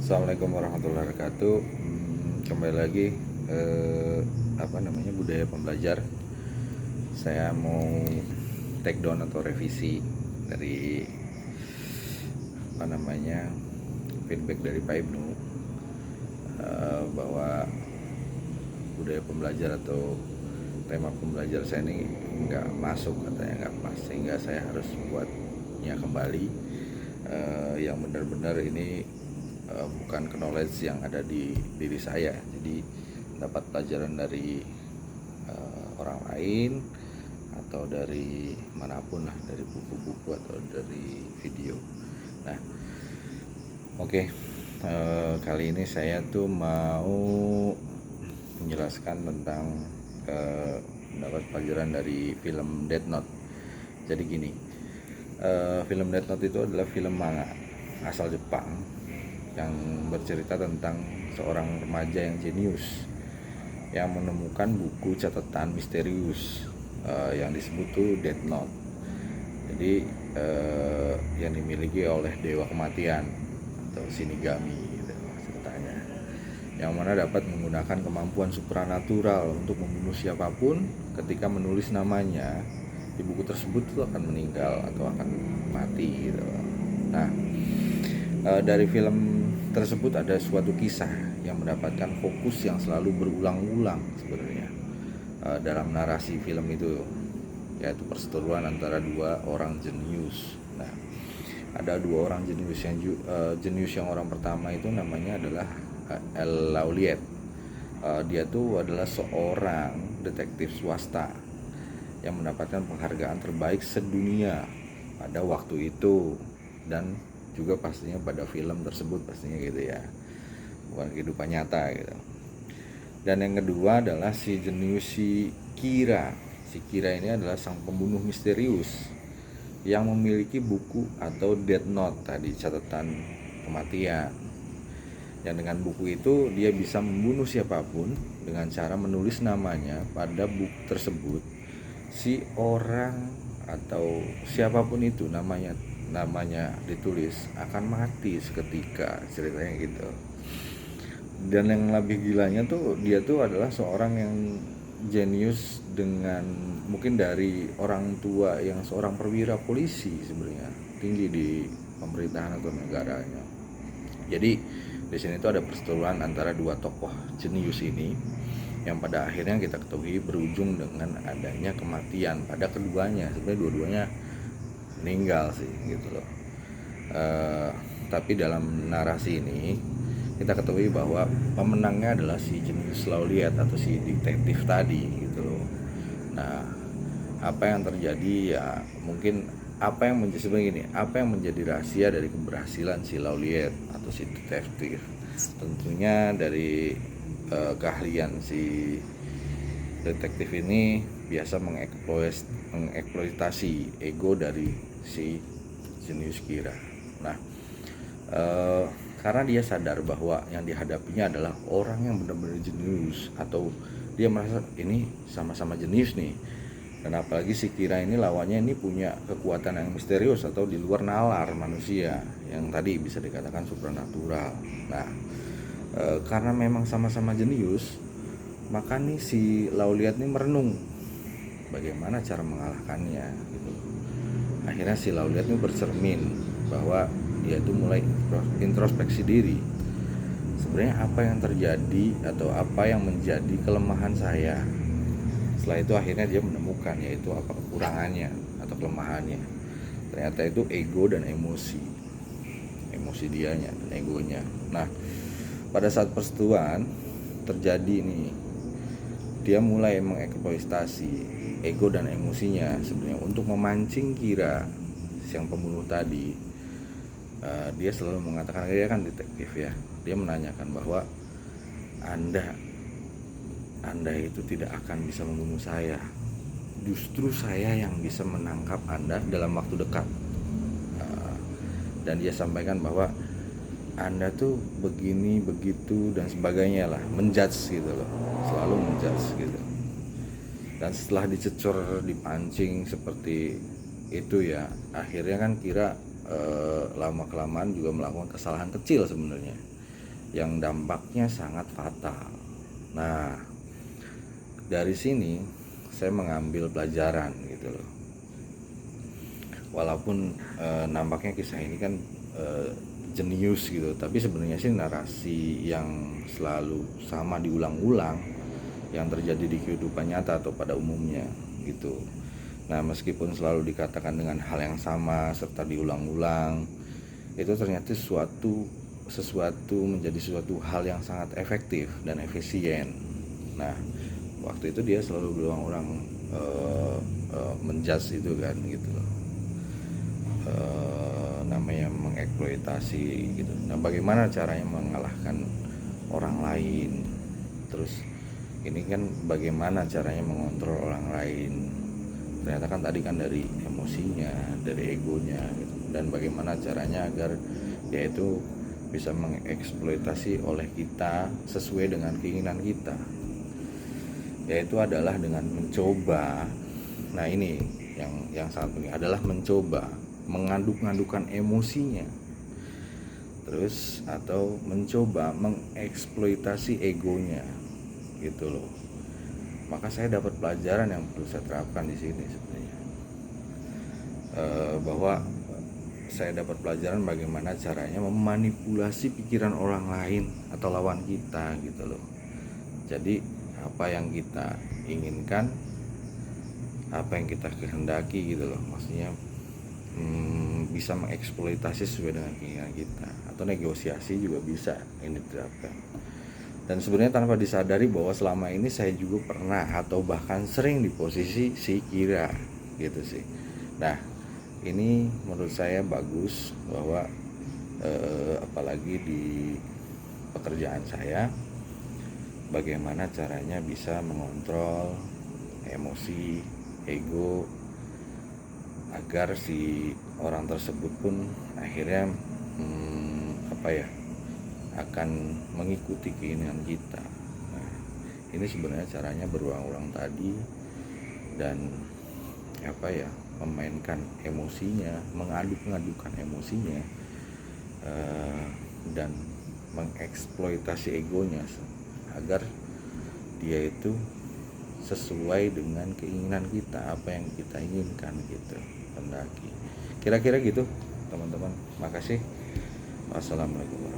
Assalamualaikum warahmatullahi wabarakatuh. Kembali lagi budaya pembelajar. Saya mau take down atau revisi dari feedback dari Pak Ibnu, bahwa budaya pembelajar atau tema pembelajar saya ini nggak masuk, katanya nggak pas, sehingga saya harus buatnya kembali yang benar-benar ini bukan knowledge yang ada di diri saya, jadi dapat pelajaran dari orang lain atau dari manapun lah, dari buku-buku atau dari video. Nah, oke. Kali ini saya tuh mau menjelaskan tentang mendapat pelajaran dari film Death Note. Jadi gini, film Death Note itu adalah film manga asal Jepang yang bercerita tentang seorang remaja yang jenius yang menemukan buku catatan misterius yang disebut tuh Death Note. Jadi yang dimiliki oleh dewa kematian atau Shinigami gitu ceritanya, yang mana dapat menggunakan kemampuan supranatural untuk membunuh siapapun ketika menulis namanya di buku tersebut itu akan meninggal atau akan mati gitu. Nah, dari film tersebut ada suatu kisah yang mendapatkan fokus yang selalu berulang-ulang sebenarnya dalam narasi film itu, yaitu perseteruan antara dua orang jenius. Nah, ada dua orang jenius yang orang pertama itu namanya adalah El Lauliet. Dia tuh adalah seorang detektif swasta yang mendapatkan penghargaan terbaik sedunia pada waktu itu, dan juga pastinya pada film tersebut pastinya gitu ya, bukan kehidupan nyata gitu. Dan yang kedua adalah si jenius Kira. Si Kira ini adalah sang pembunuh misterius yang memiliki buku atau Death Note tadi, catatan kematian. Yang dengan buku itu dia bisa membunuh siapapun dengan cara menulis namanya pada buku tersebut. Si orang atau siapapun itu namanya ditulis akan mati seketika, ceritanya gitu. Dan yang lebih gilanya tuh, dia tuh adalah seorang yang jenius dengan mungkin dari orang tua yang seorang perwira polisi sebenarnya, tinggi di pemerintahan atau negaranya. Jadi di sini tuh ada perseteruan antara dua tokoh jenius ini yang pada akhirnya kita ketahui berujung dengan adanya kematian pada keduanya. Sebenarnya dua-duanya meninggal sih gitu loh. Tapi dalam narasi ini kita ketahui bahwa pemenangnya adalah si jenius Lauliet atau si detektif tadi gitu loh. Nah, apa yang terjadi ya mungkin apa yang menjadi rahasia dari keberhasilan si Lauliet atau si detektif? Tentunya dari keahlian si detektif ini biasa mengeksploitasi ego dari si jenius Kira. Nah, karena dia sadar bahwa yang dihadapinya adalah orang yang benar-benar jenius, atau dia merasa ini sama-sama jenius nih, dan apalagi si Kira ini lawannya ini punya kekuatan yang misterius atau di luar nalar manusia, yang tadi bisa dikatakan supranatural. Nah, karena memang sama-sama jenius, maka nih si Lauliet nih merenung bagaimana cara mengalahkannya gitu. Akhirnya si Lauliet nih bercermin bahwa dia itu mulai introspeksi diri. Sebenarnya apa yang terjadi atau apa yang menjadi kelemahan saya? Setelah itu akhirnya dia menemukan yaitu apa kekurangannya atau kelemahannya. Ternyata itu ego dan emosi dianya dan egonya. Nah, pada saat persetujuan terjadi nih, dia mulai mengeksploitasi ego dan emosinya sebenarnya untuk memancing Kira, yang pembunuh tadi. Dia selalu mengatakan, dia kan detektif ya, dia menanyakan bahwa Anda itu tidak akan bisa membunuh saya, justru saya yang bisa menangkap Anda dalam waktu dekat. Dan dia sampaikan bahwa Anda tuh begini begitu dan sebagainya lah, menjudge gitu loh, selalu menjudge gitu. Dan setelah dicecur, dipancing seperti itu ya, akhirnya kan Kira lama kelamaan juga melakukan kesalahan kecil sebenarnya, yang dampaknya sangat fatal. Nah, dari sini saya mengambil pelajaran gitu loh. Walaupun nampaknya kisah ini kan jenius gitu, tapi sebenarnya sih narasi yang selalu sama diulang-ulang yang terjadi di kehidupan nyata atau pada umumnya gitu. Nah, meskipun selalu dikatakan dengan hal yang sama serta diulang-ulang, itu ternyata sesuatu menjadi suatu hal yang sangat efektif dan efisien. Nah, waktu itu dia selalu bilang orang menjudge itu kan gitu loh, namanya mengeksploitasi gitu. Nah, bagaimana caranya mengalahkan orang lain, terus ini kan bagaimana caranya mengontrol orang lain. Ternyata kan tadi kan dari emosinya, dari egonya gitu. Dan bagaimana caranya agar dia itu bisa mengeksploitasi oleh kita sesuai dengan keinginan kita, yaitu adalah dengan mencoba. Nah, ini yang sangat penting adalah mencoba mengaduk-adukan emosinya, terus atau mencoba mengeksploitasi egonya gitu loh. Maka saya dapat pelajaran yang perlu saya terapkan di sini sebenarnya, bahwa saya dapat pelajaran bagaimana caranya memanipulasi pikiran orang lain atau lawan kita gitu loh. Jadi apa yang kita inginkan, apa yang kita kehendaki gitu loh, maksudnya bisa mengeksploitasi sesuai dengan keinginan kita, atau negosiasi juga bisa ini diterapkan. Dan sebenarnya tanpa disadari bahwa selama ini saya juga pernah atau bahkan sering di posisi si Kira gitu sih. Nah, ini menurut saya bagus bahwa apalagi di pekerjaan saya, bagaimana caranya bisa mengontrol emosi, ego, agar si orang tersebut pun akhirnya akan mengikuti keinginan kita. Nah, ini sebenarnya caranya berulang-ulang tadi, dan memainkan emosinya, mengaduk-adukan emosinya, dan mengeksploitasi egonya agar dia itu sesuai dengan keinginan kita, apa yang kita inginkan gitu, pendaki. Kira-kira gitu teman-teman. Makasih. Wassalamualaikum warahmatullahi wabarakatuh.